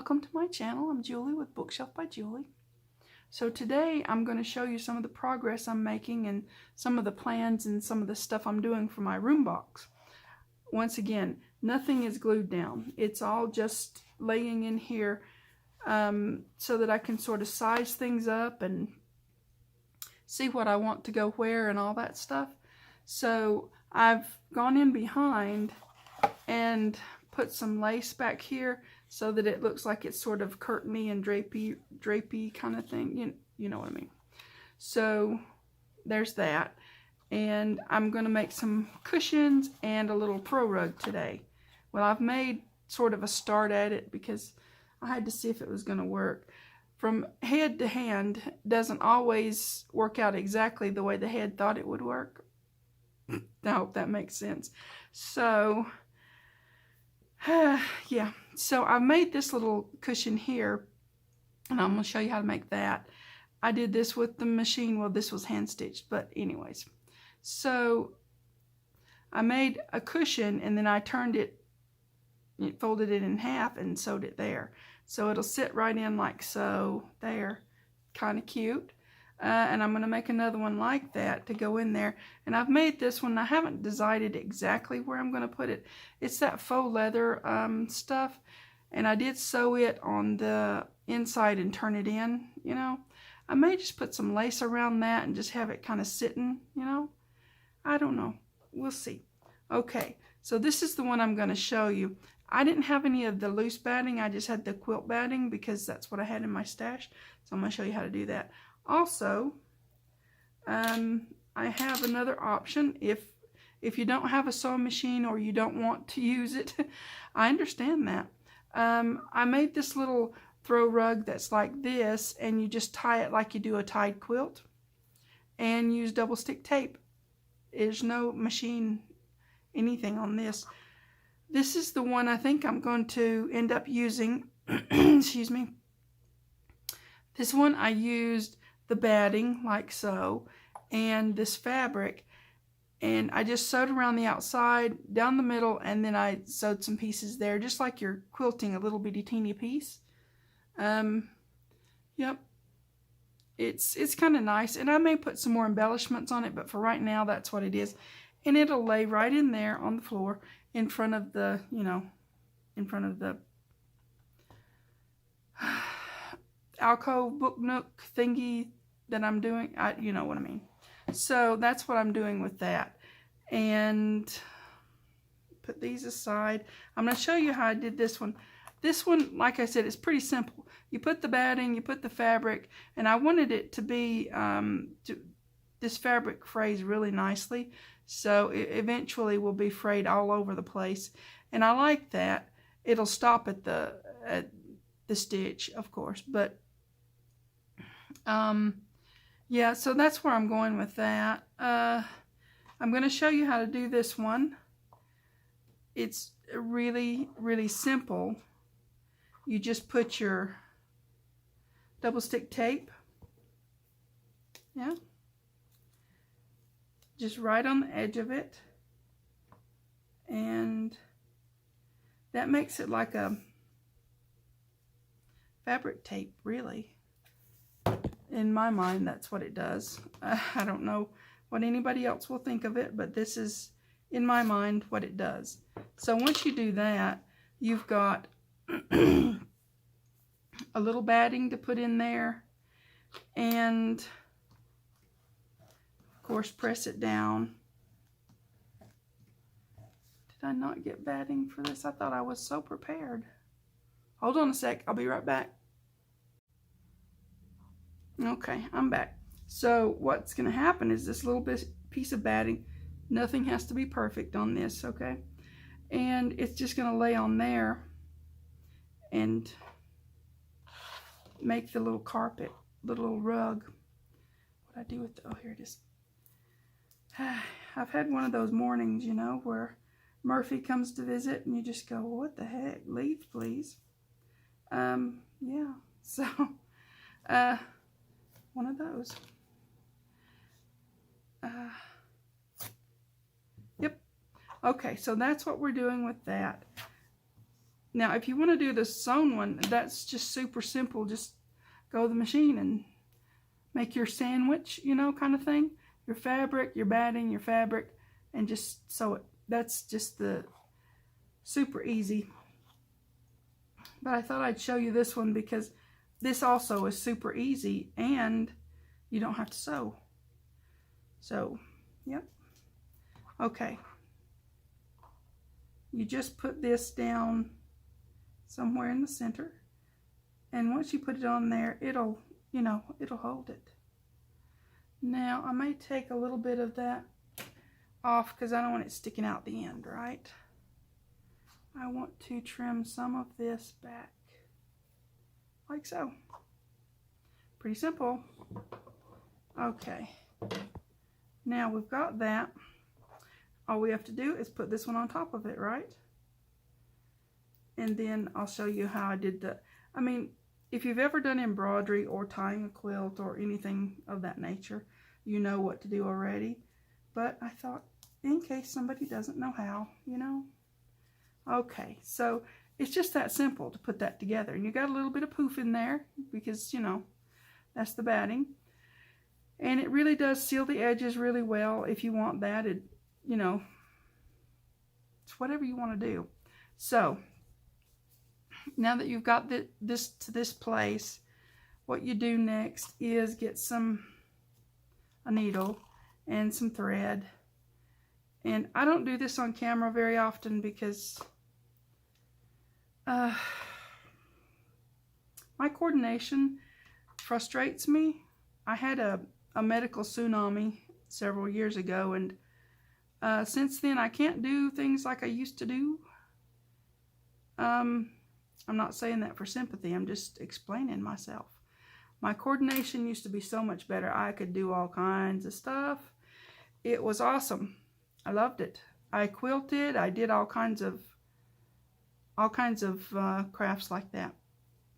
Welcome to my channel. I'm Julie with Bookshelf by Julie. So today I'm going to show you some of the progress I'm making and some of the plans and some of the stuff I'm doing for my room box. Once again, nothing is glued down. It's all just laying in here so that I can sort of size things up and see what I want to go where and all that stuff. So I've gone in behind and put some lace back here so that it looks like it's sort of curtainy and drapey kind of thing. You know what I mean. So there's that. And I'm going to make some cushions and a little throw rug today. Well, I've made sort of a start at it because I had to see if it was going to work. From head to hand doesn't always work out exactly the way the head thought it would work. I hope that makes sense. So yeah, so I've made this little cushion here, and I'm going to show you how to make that. I did this with the machine. Well, this was hand stitched, but anyways. So I made a cushion, and then I turned it, folded it in half and sewed it there. So it'll sit right in like so there. Kind of cute. And I'm going to make another one like that to go in there. And I've made this one. I haven't decided exactly where I'm going to put it. It's that faux leather stuff. And I did sew it on the inside and turn it in, you know. I may just put some lace around that and just have it kind of sitting, you know. I don't know. We'll see. Okay, so this is the one I'm going to show you. I didn't have any of the loose batting. I just had the quilt batting because that's what I had in my stash. So I'm going to show you how to do that. Also, I have another option. If you don't have a sewing machine or you don't want to use it, I understand that. I made this little throw rug that's like this, and you just tie it like you do a tied quilt and use double stick tape. There's no machine anything on this. This is the one I think I'm going to end up using. Excuse me. This one I used the batting like so, and this fabric, and I just sewed around the outside, down the middle, and then I sewed some pieces there, just like you're quilting a little bitty teeny piece. Yep, it's kind of nice, and I may put some more embellishments on it, but for right now that's what it is. And it'll lay right in there on the floor in front of the, you know, in front of the alcove book nook thingy that I'm doing. You know what I mean. So that's what I'm doing with that. And put these aside. I'm going to show you how I did this one. This one, like I said, is pretty simple. You put the batting, you put the fabric, and I wanted it to be, this fabric frays really nicely. So it eventually will be frayed all over the place. And I like that. It'll stop at the stitch, of course, but yeah, so that's where I'm going with that. I'm going to show you how to do this one. It's really, really simple. You just put your double stick tape, yeah, just right on the edge of it, and that makes it like a fabric tape, really. In my mind, that's what it does. I don't know what anybody else will think of it, but this is, in my mind, what it does. So once you do that, you've got a little batting to put in there, and of course press it down. Did I not get batting for this? I thought I was so prepared. Hold on a sec, I'll be right back. Okay, I'm back. So what's going to happen is this little piece of batting, nothing has to be perfect on this, okay? And it's just going to lay on there and make the little carpet, the little rug. What I do with oh, here it is. I've had one of those mornings, you know, where Murphy comes to visit and you just go, well, what the heck? Leave, please. Yeah, so one of those. Yep. Okay, so that's what we're doing with that. Now, if you want to do the sewn one, that's just super simple. Just go to the machine and make your sandwich, you know, kind of thing. Your fabric, your batting, your fabric, and just sew it. That's just the super easy. But I thought I'd show you this one because this also is super easy and you don't have to sew. So, yep. Okay. You just put this down somewhere in the center, and once you put it on there, it'll, you know, it'll hold it. Now I may take a little bit of that off because I don't want it sticking out the end, right? I want to trim some of this back like so. Pretty simple. Okay, now we've got that. All we have to do is put this one on top of it, right? And then I'll show you how I did the, I mean, if you've ever done embroidery or tying a quilt or anything of that nature, you know what to do already. But I thought, in case somebody doesn't know how, you know. Okay, so it's just that simple to put that together. And you got a little bit of poof in there because, you know, that's the batting. And it really does seal the edges really well if you want that. It, you know, it's whatever you want to do. So now that you've got this to this place, what you do next is get a needle and some thread. And I don't do this on camera very often because my coordination frustrates me. I had a medical tsunami several years ago, and since then I can't do things like I used to do. I'm not saying that for sympathy, I'm just explaining myself. My coordination used to be so much better. I could do all kinds of stuff. It was awesome. I loved it. I quilted, I did all kinds of crafts like that.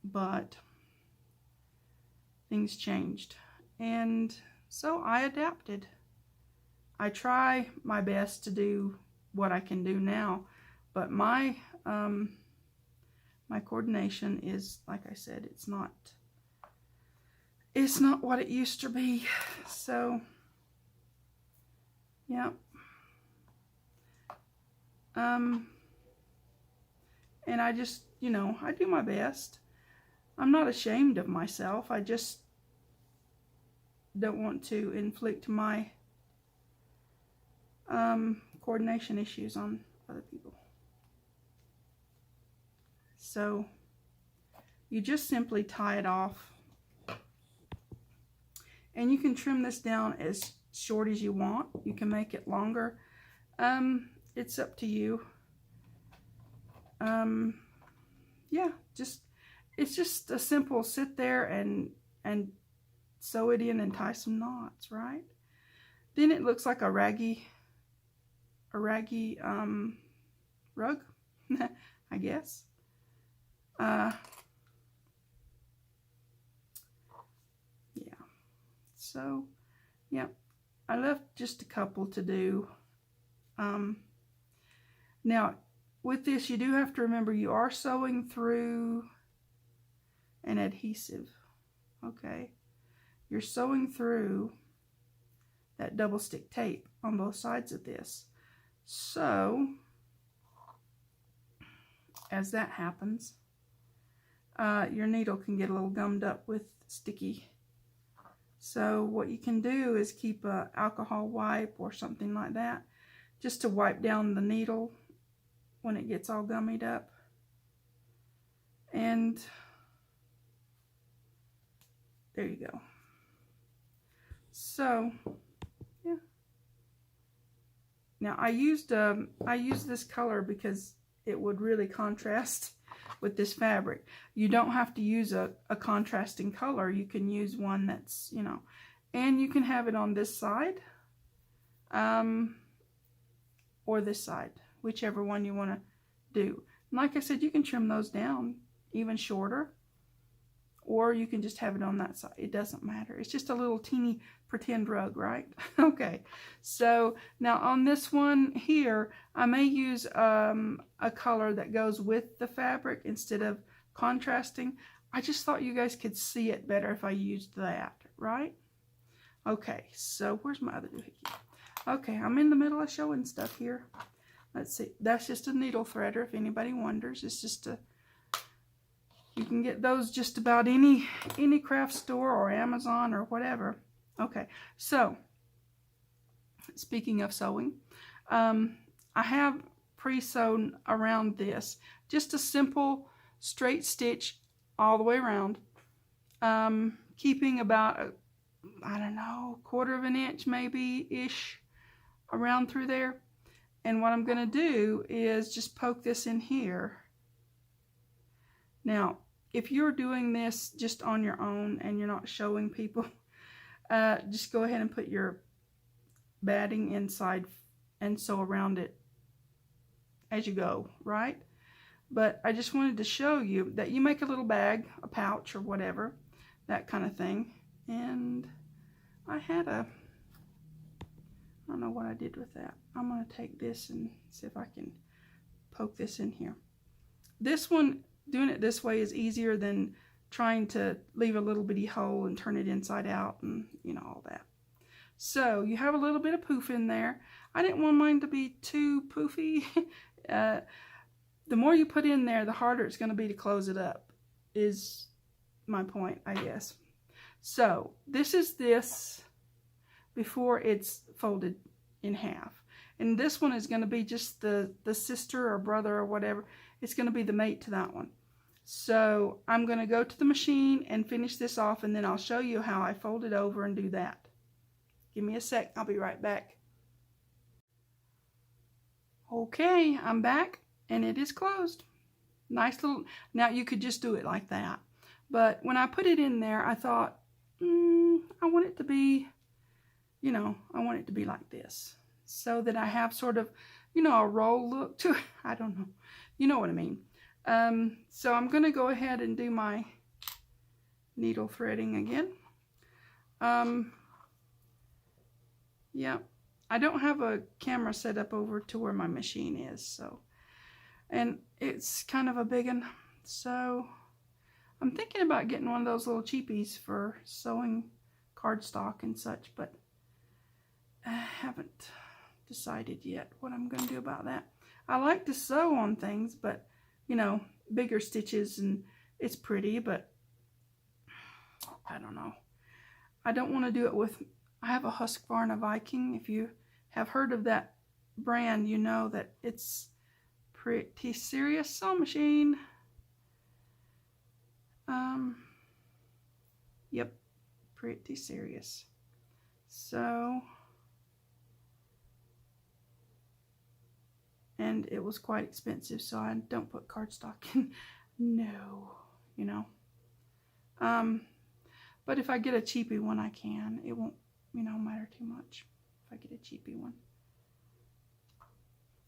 But things changed. And so I adapted. I try my best to do what I can do now, but my coordination is, like I said, it's not what it used to be. So yeah. And I just, you know, I do my best. I'm not ashamed of myself. I just don't want to inflict my coordination issues on other people. So you just simply tie it off, and you can trim this down as short as you want. You can make it longer. It's up to you. Yeah, it's just a simple sit there and sew it in and tie some knots, right? Then it looks like a raggy rug, I guess. Yeah. So, yeah, I left just a couple to do. Now, with this, you do have to remember you are sewing through an adhesive, okay? You're sewing through that double stick tape on both sides of this. So, as that happens, your needle can get a little gummed up with sticky. So what you can do is keep an alcohol wipe or something like that, just to wipe down the needle when it gets all gummied up. And there you go. So, yeah. Now I used this color because it would really contrast with this fabric. You don't have to use a contrasting color. You can use one that's, you know, and you can have it on this side, or this side, whichever one you want to do. And like I said, you can trim those down even shorter, or you can just have it on that side. It doesn't matter. It's just a little teeny pretend rug, right? Okay, so now on this one here, I may use a color that goes with the fabric instead of contrasting. I just thought you guys could see it better if I used that, right? Okay, so where's my other doohickey? Okay, I'm in the middle of showing stuff here. Let's see, that's just a needle threader if anybody wonders. It's just a, you can get those just about any craft store or Amazon or whatever. Okay, so speaking of sewing, I have pre-sewn around this. Just a simple straight stitch all the way around, keeping about, I don't know, 1/4 of an inch maybe-ish around through there. And what I'm going to do is just poke this in here. Now, if you're doing this just on your own and you're not showing people, just go ahead and put your batting inside and sew around it as you go, right? But I just wanted to show you that you make a little bag, a pouch or whatever, that kind of thing. And I had a, I don't know what I did with that. I'm going to take this and see if I can poke this in here. This one, doing it this way is easier than trying to leave a little bitty hole and turn it inside out and, you know, all that. So you have a little bit of poof in there. I didn't want mine to be too poofy. The more you put in there, the harder it's going to be to close it up, is my point, I guess. So this is this before it's folded in half. And this one is going to be just the sister or brother or whatever. It's going to be the mate to that one. So I'm going to go to the machine and finish this off, and then I'll show you how I fold it over and do that. Give me a sec. I'll be right back. Okay, I'm back, and it is closed. Nice little, now you could just do it like that. But when I put it in there, I thought, I want it to be, you know, I want it to be like this. So that I have sort of, you know, a roll look to it. I don't know. You know what I mean. So I'm going to go ahead and do my needle threading again. Yeah, I don't have a camera set up over to where my machine is, so, and it's kind of a big one, so I'm thinking about getting one of those little cheapies for sewing cardstock and such, but I haven't decided yet what I'm going to do about that. I like to sew on things, but, you know, bigger stitches, and it's pretty, but I don't know. I don't want to do it with, I have a Husqvarna Viking. If you have heard of that brand, you know that it's pretty serious sewing machine. Yep, pretty serious. So, and it was quite expensive, so I don't put cardstock in. No, you know. But if I get a cheapy one, I can. It won't, you know, matter too much if I get a cheapy one.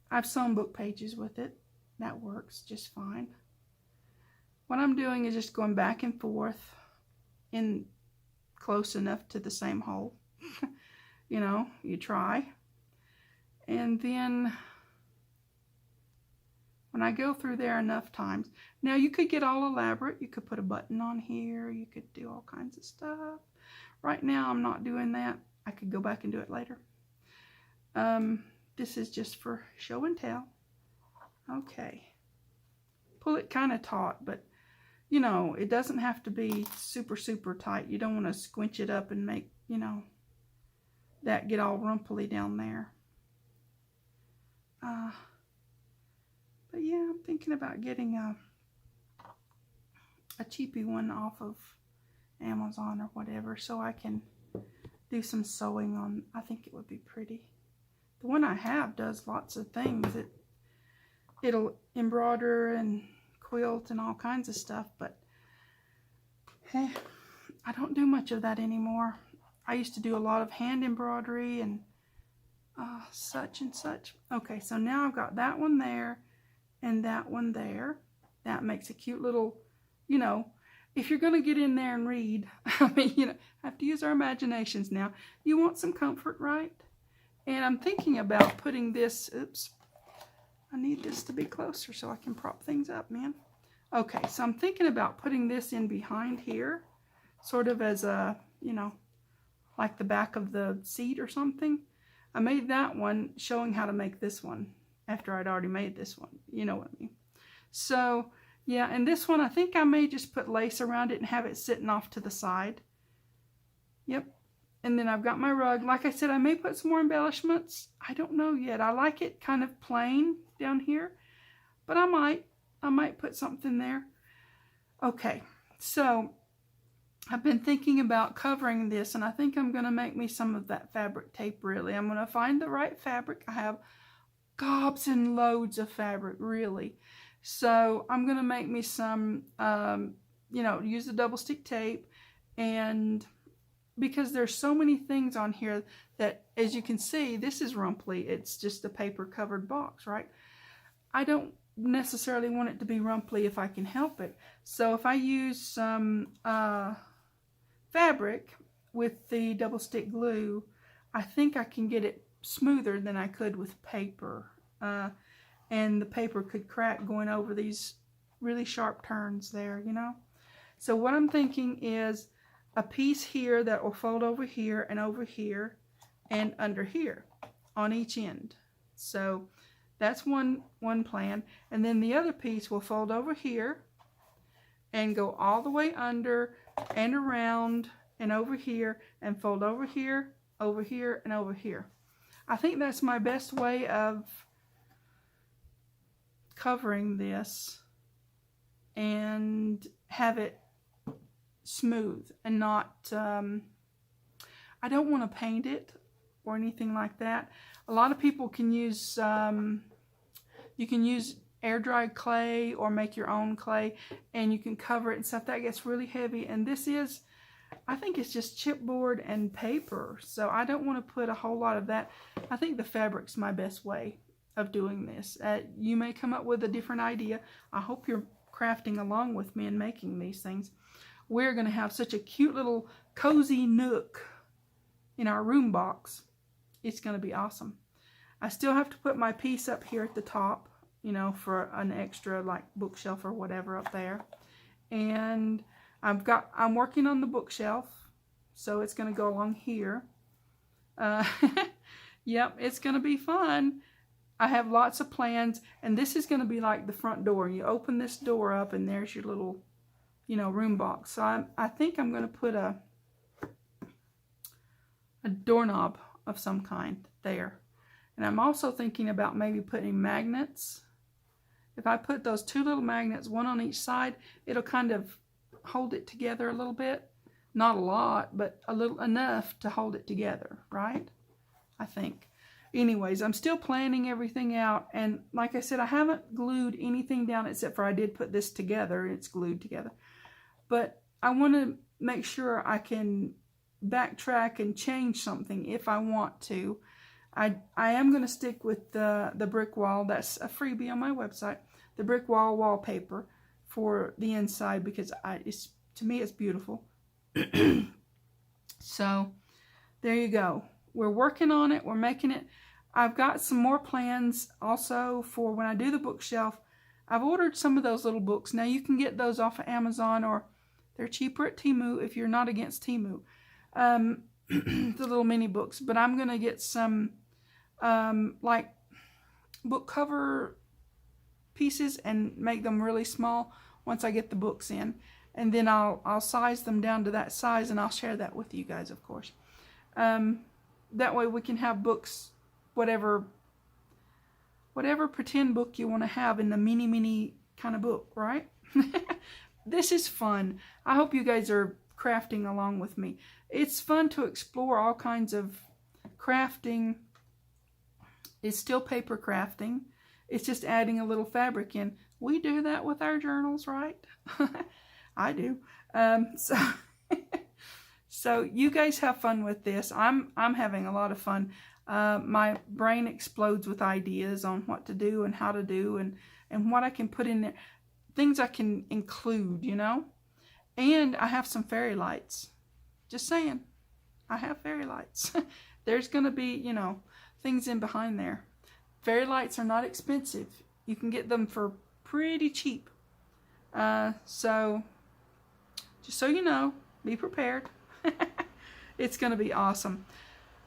I've sewn book pages with it. That works just fine. What I'm doing is just going back and forth in close enough to the same hole. You know, you try. And then when I go through there enough times, now you could get all elaborate. You could put a button on here. You could do all kinds of stuff. Right now I'm not doing that. I could go back and do it later. This is just for show and tell. Okay. Pull it kind of taut, but you know, it doesn't have to be super, super tight. You don't want to squinch it up and make, you know, that get all rumply down there. But yeah, I'm thinking about getting a cheapy one off of Amazon or whatever, so I can do some sewing on. I think it would be pretty. The one I have does lots of things. It'll embroider and quilt and all kinds of stuff, but hey, I don't do much of that anymore. I used to do a lot of hand embroidery and such and such. Okay, so now I've got that one there and that one there. That makes a cute little, you know, if you're going to get in there and read, I mean, you know, have to use our imaginations now. You want some comfort, right? And I'm thinking about putting this, oops, I need this to be closer so I can prop things up, man. Okay, so I'm thinking about putting this in behind here, sort of as a, you know, like the back of the seat or something. I made that one showing how to make this one after I'd already made this one. You know what I mean. So, yeah, and this one I think I may just put lace around it and have it sitting off to the side. Yep. And then I've got my rug. Like I said, I may put some more embellishments. I don't know yet. I like it kind of plain down here, but I might put something there. Okay, so I've been thinking about covering this, and I think I'm going to make me some of that fabric tape, really. I'm going to find the right fabric. I have gobs and loads of fabric, really. So I'm going to make me some, you know, use the double stick tape, and because there's so many things on here that, as you can see, this is rumply. It's just a paper covered box, right? I don't necessarily want it to be rumply if I can help it. So if I use some fabric with the double stick glue, I think I can get it smoother than I could with paper. And the paper could crack going over these really sharp turns there, you know. So what I'm thinking is a piece here that will fold over here and under here on each end. So that's one plan. And then the other piece will fold over here and go all the way under and around and over here and fold over here, and over here. I think that's my best way of covering this and have it smooth and not, I don't want to paint it or anything like that. A lot of people can use, you can use air dried clay or make your own clay, and you can cover it and stuff. That gets really heavy, and this is, I think it's just chipboard and paper, so I don't want to put a whole lot of that. I think the fabric's my best way of doing this. You may come up with a different idea. I hope you're crafting along with me and making these things. We're going to have such a cute little cozy nook in our room box. It's going to be awesome. I still have to put my piece up here at the top, you know, for an extra like bookshelf or whatever up there. And I'm working on the bookshelf, so it's going to go along here. Yep, it's going to be fun. I have lots of plans, and this is going to be like the front door. You open this door up, and there's your little, you know, room box. So I think I'm going to put a doorknob of some kind there. And I'm also thinking about maybe putting magnets. If I put those two little magnets, one on each side, it'll kind of hold it together a little bit. Not a lot, but a little enough to hold it together, right? I think. Anyways, I'm still planning everything out, and like I said, I haven't glued anything down except for I did put this together. It's glued together. But I want to make sure I can backtrack and change something if I want to. I am going to stick with the brick wall. That's a freebie on my website. The brick wall wallpaper for the inside, because to me it's beautiful. So there you go. We're working on it. We're making it. I've got some more plans also for when I do the bookshelf. I've ordered some of those little books. Now you can get those off of Amazon, or they're cheaper at Temu if you're not against Temu. The little mini books. But I'm going to get some like book cover pieces and make them really small once I get the books in. And then I'll size them down to that size, and I'll share that with you guys, of course. That way we can have books, whatever pretend book you want to have in the mini kind of book, right? This is fun. I hope you guys are crafting along with me. It's fun to explore all kinds of crafting. It's still paper crafting. It's just adding a little fabric in. We do that with our journals, right? I do. So you guys have fun with this. I'm having a lot of fun. My brain explodes with ideas on what to do and how to do and what I can put in there. Things I can include, you know. And I have some fairy lights. Just saying, I have fairy lights. There's going to be, you know, things in behind there. Fairy lights are not expensive. You can get them for pretty cheap. So, just so you know, be prepared. It's going to be awesome.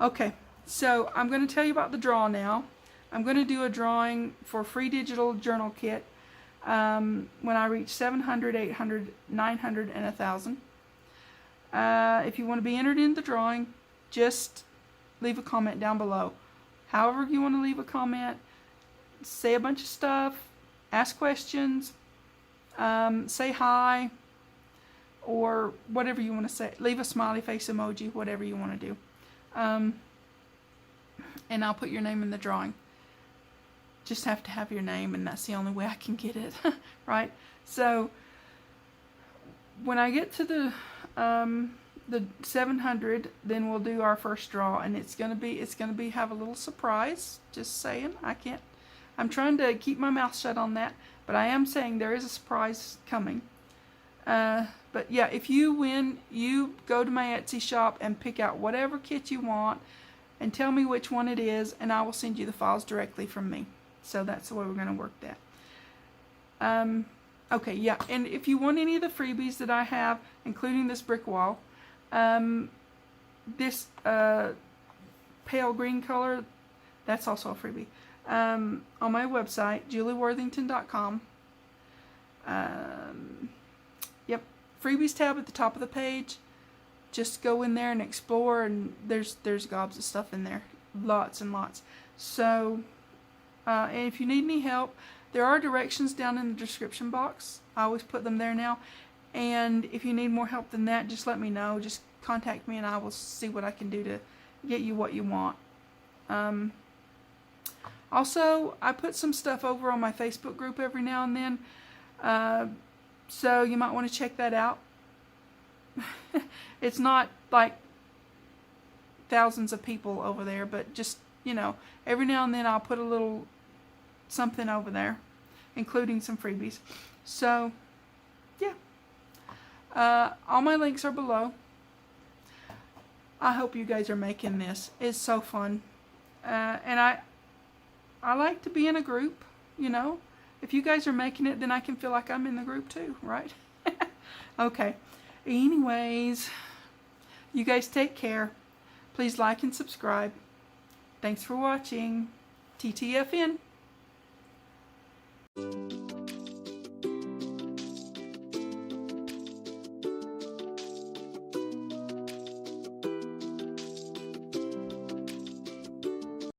Okay, so I'm going to tell you about the draw now. I'm going to do a drawing for free digital journal kit when I reach 700, 800, 900, and 1,000. If you want to be entered in the drawing, just leave a comment down below. However you want to leave a comment, say a bunch of stuff, ask questions, say hi, or whatever you want to say. Leave a smiley face emoji, whatever you want to do. And I'll put your name in the drawing. Just have to have your name, and that's the only way I can get it, right? So when I get to the 700, then we'll do our first draw, and it's gonna be have a little surprise. Just saying, I'm trying to keep my mouth shut on that, but I am saying there is a surprise coming. But yeah, if you win, you go to my Etsy shop and pick out whatever kit you want, and tell me which one it is, and I will send you the files directly from me. So that's the way we're going to work that. Okay, yeah, and if you want any of the freebies that I have, including this brick wall, this pale green color, that's also a freebie. On my website, julieworthington.com. Yep, freebies tab at the top of the page. Just go in there and explore, and there's gobs of stuff in there, lots and lots. So, and if you need any help, there are directions down in the description box. I always put them there now. And if you need more help than that, just let me know. Just contact me, and I will see what I can do to get you what you want. Also, I put some stuff over on my Facebook group every now and then. So you might want to check that out. It's not like thousands of people over there, but just, you know, every now and then I'll put a little something over there, including some freebies. So, yeah. All my links are below. I hope you guys are making this. It's so fun. And I like to be in a group, you know. If you guys are making it, then I can feel like I'm in the group too, right? Okay. Anyways, you guys take care. Please like and subscribe. Thanks for watching. TTFN.